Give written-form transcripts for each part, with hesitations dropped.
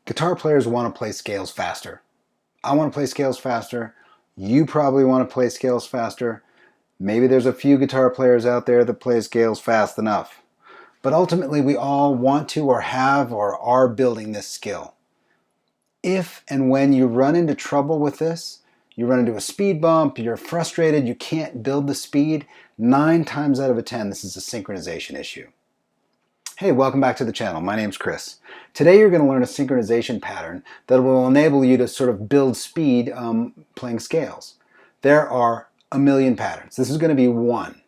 Guitar players want to play scales faster. I want to play scales faster. You probably want to play scales faster. Maybe there's a few guitar players out there that play scales fast enough. But ultimately, we all want to or have or are building this skill. If and when you run into trouble with this, you run into a speed bump, you're frustrated, you can't build the speed, 9 times out of 10, this is a synchronization issue. Hey, welcome back to the channel. My name's Chris. Today you're going to learn a synchronization pattern that will enable you to sort of build speed playing scales. There are a million patterns. This is going to be one.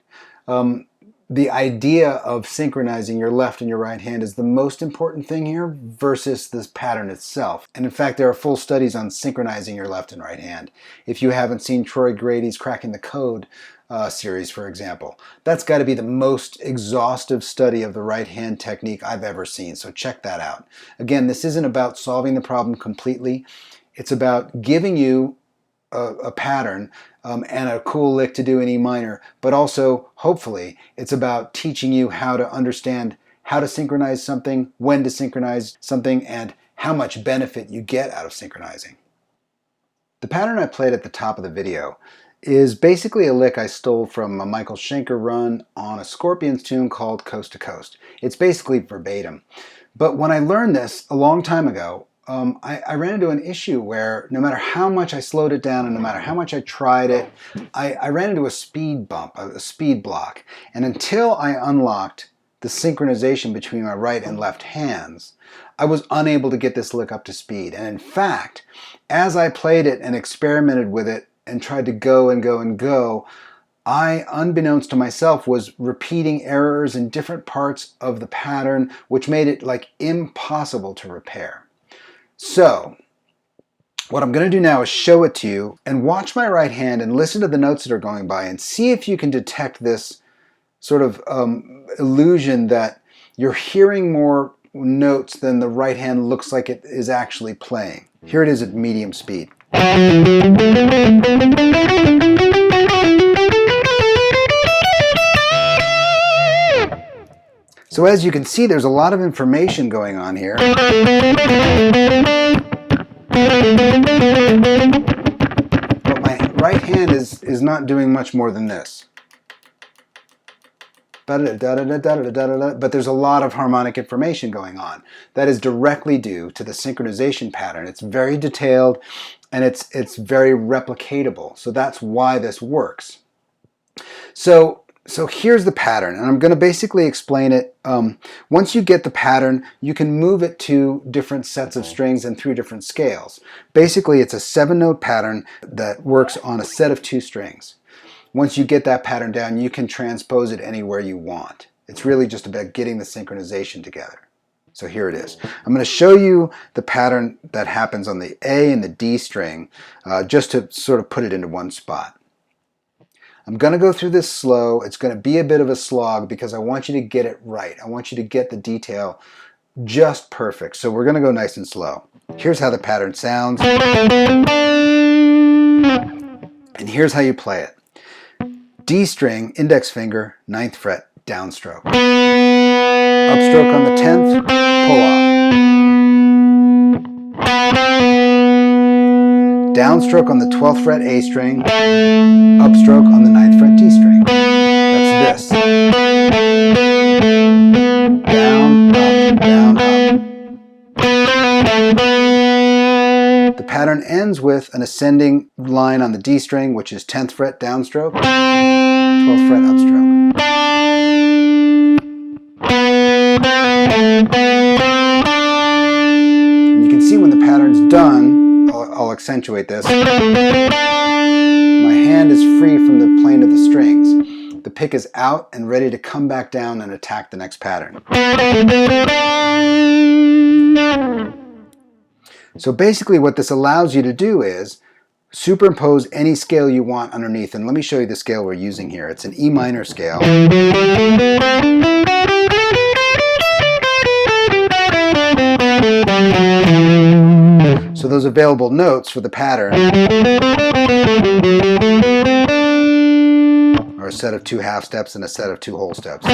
The idea of synchronizing your left and your right hand is the most important thing here versus this pattern itself. And in fact, there are full studies on synchronizing your left and right hand. If you haven't seen Troy Grady's Cracking the Code series, for example, that's got to be the most exhaustive study of the right hand technique I've ever seen. So check that out. Again, this isn't about solving the problem completely. It's about giving you a pattern and a cool lick to do in E minor, but also, hopefully, it's about teaching you how to understand how to synchronize something, when to synchronize something, and how much benefit you get out of synchronizing. The pattern I played at the top of the video is basically a lick I stole from a Michael Schenker run on a Scorpions tune called Coast to Coast. It's basically verbatim. But when I learned this a long time ago, I ran into an issue where no matter how much I slowed it down and no matter how much I tried it, I ran into a speed bump, a speed block. And until I unlocked the synchronization between my right and left hands, I was unable to get this lick up to speed. And in fact, as I played it and experimented with it and tried to go and go and go, I, unbeknownst to myself, was repeating errors in different parts of the pattern, which made it like impossible to repair. So, what I'm going to do now is show it to you and watch my right hand and listen to the notes that are going by and see if you can detect this sort of illusion that you're hearing more notes than the right hand looks like it is actually playing. Here it is at medium speed. So as you can see, there's a lot of information going on here. But my right hand is not doing much more than this. But there's a lot of harmonic information going on. That is directly due to the synchronization pattern. It's very detailed and it's very replicatable. So that's why this works. So here's the pattern, and I'm going to basically explain it. Once you get the pattern, you can move it to different sets of strings and through different scales. Basically, it's a 7-note pattern that works on a set of 2 strings. Once you get that pattern down, you can transpose it anywhere you want. It's really just about getting the synchronization together. So here it is. I'm going to show you the pattern that happens on the A and the D string, just to sort of put it into one spot. I'm going to go through this slow. It's going to be a bit of a slog because I want you to get it right. I want you to get the detail just perfect. So we're going to go nice and slow. Here's how the pattern sounds. And here's how you play it. D string, index finger, 9th fret, downstroke. Upstroke on the 10th, pull off. Downstroke on the 12th fret A string, upstroke on the 9th fret D string. That's this. Down, up, down, up. The pattern ends with an ascending line on the D string, which is 10th fret downstroke, 12th fret upstroke. And you can see when the pattern's done, I'll accentuate this. My hand is free from the plane of the strings. The pick is out and ready to come back down and attack the next pattern. So basically what this allows you to do is superimpose any scale you want underneath. And let me show you the scale we're using here. It's an E minor scale. So those available notes for the pattern are a set of 2 half steps and a set of 2 whole steps. On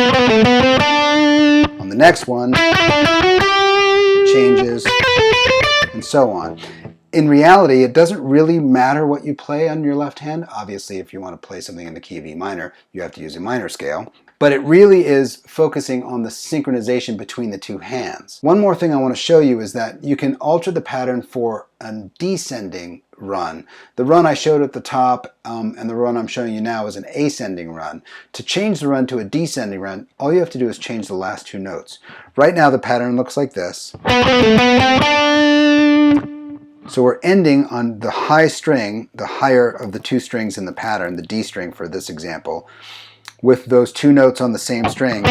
the next one, it changes, and so on. In reality, it doesn't really matter what you play on your left hand. Obviously, if you want to play something in the key of E minor, you have to use a minor scale. But it really is focusing on the synchronization between the 2 hands. One more thing I want to show you is that you can alter the pattern for a descending run. The run I showed at the top and the run I'm showing you now is an ascending run. To change the run to a descending run, all you have to do is change the last 2 notes. Right now the pattern looks like this. So we're ending on the high string, the higher of the 2 strings in the pattern, the D string for this example, with those 2 notes on the same string.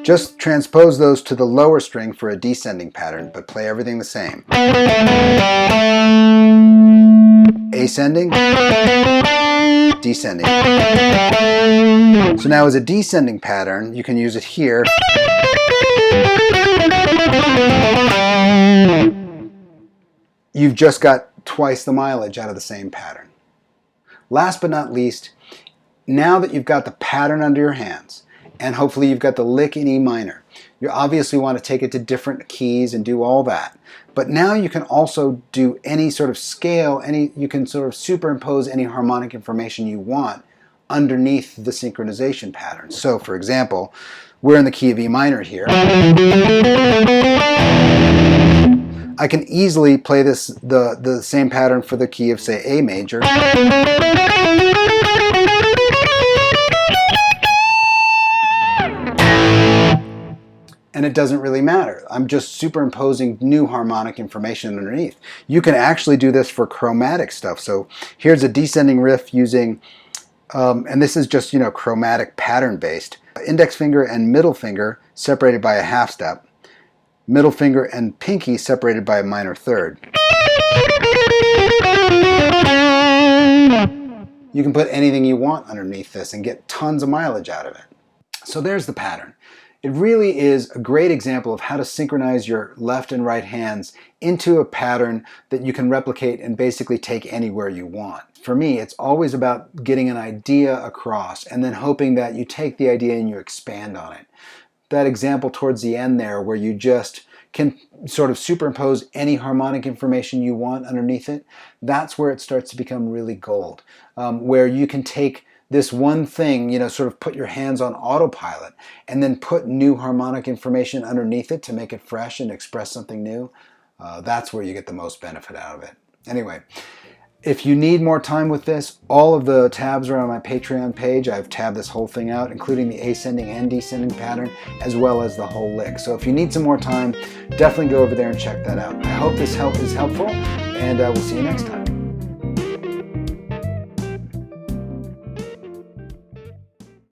Just transpose those to the lower string for a descending pattern, but play everything the same. Ascending, descending. So now as a descending pattern, you can use it here. You've just got twice the mileage out of the same pattern. Last but not least, now that you've got the pattern under your hands, and hopefully you've got the lick in E minor, you obviously want to take it to different keys and do all that. But now you can also do any sort of scale, you can sort of superimpose any harmonic information you want underneath the synchronization pattern. So for example, we're in the key of E minor here. I can easily play this the same pattern for the key of, say, A major. And it doesn't really matter. I'm just superimposing new harmonic information underneath. You can actually do this for chromatic stuff. So here's a descending riff using, and this is just, you know, chromatic pattern based. Index finger and middle finger separated by a half step. Middle finger and pinky separated by a minor third. You can put anything you want underneath this and get tons of mileage out of it. So there's the pattern. It really is a great example of how to synchronize your left and right hands into a pattern that you can replicate and basically take anywhere you want. For me, it's always about getting an idea across and then hoping that you take the idea and you expand on it. That example towards the end there where you just can sort of superimpose any harmonic information you want underneath it, that's where it starts to become really gold. Where you can take this one thing, you know, sort of put your hands on autopilot and then put new harmonic information underneath it to make it fresh and express something new. That's where you get the most benefit out of it. Anyway, if you need more time with this, all of the tabs are on my Patreon page. I've tabbed this whole thing out, including the ascending and descending pattern, as well as the whole lick. So if you need some more time, definitely go over there and check that out. I hope this help is helpful, and we'll see you next time.